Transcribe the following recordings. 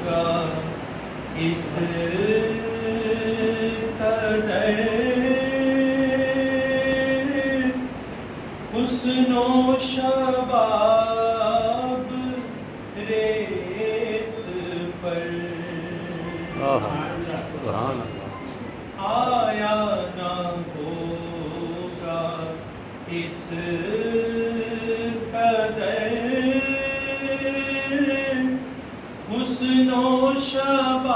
ہوگا اس قدر حسن و شباب ریت پر سبحان اللہ آیا نہ ہوگا اس قدر حسن و شباب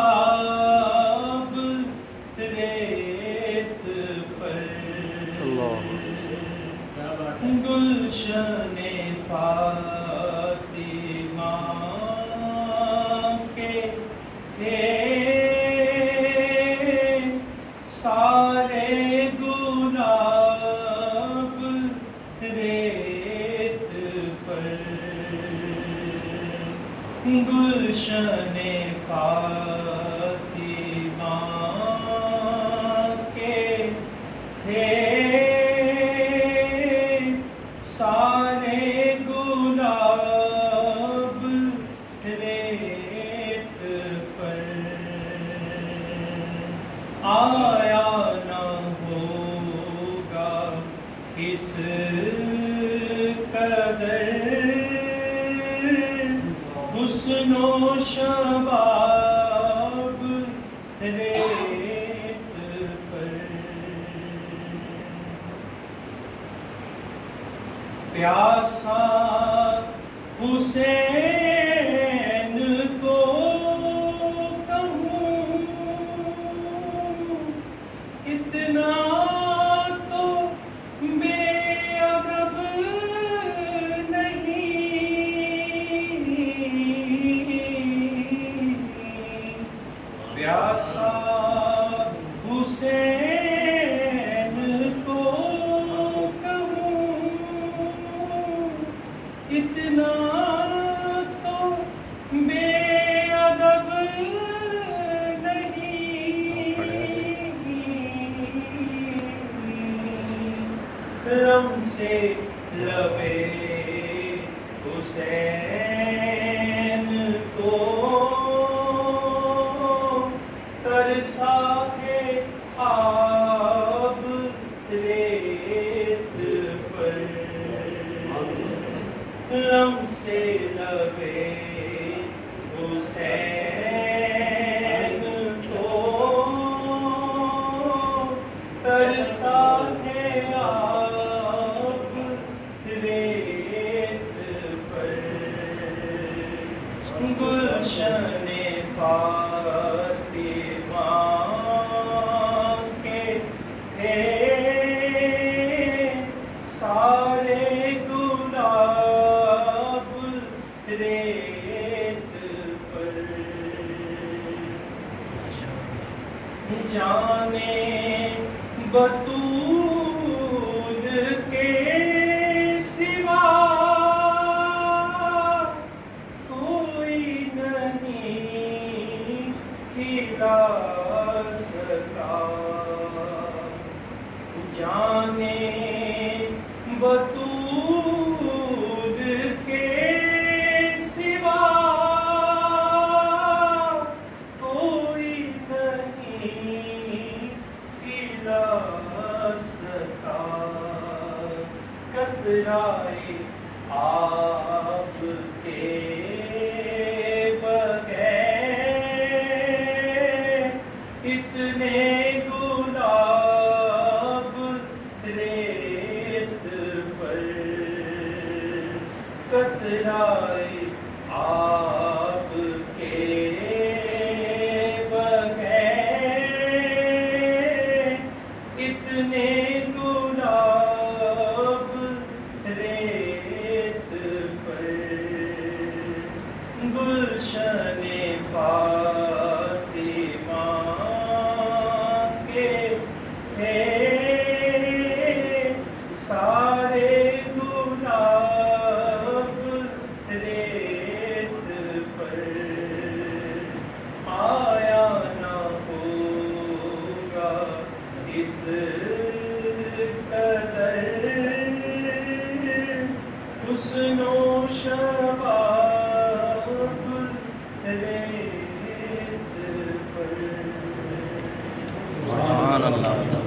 ریت پر گلشن فاطمہ کے تھے سارے گلاب ریت پر گلشن فاطمہ کے تھے سارے گلاب ریت پر آیا نہ ہوگا اس قدر حسن و شباب ریت پر پیاسا حسین کو کہوں اتنا تو بے ادب نہیں پیاسا حسین کو اتنا تو بے ادب نہیں رم سے لبے حسین کو ترسا ہے آب ریت پر رم سے لبے حسین کو ترسا ہے آب ریت پر گلشن فاطمہ کے تھے سارے گلاب ریت پر جانے بطول کے سوا کوئی نہیں کھلا سکا جانے بطول کے سوا کوئی نہیں کھلا سکا قطرائے آپ کے بغیر اتنے گلاب ریت پر قطرائے آپ کے بغیر اتنے گلاب ریت پر گلشن فاطمہ کے تھے سارے گلاب ریت پر آیا نہ ہوگا اس قدر حسن و شباب ریت سبحان اللہ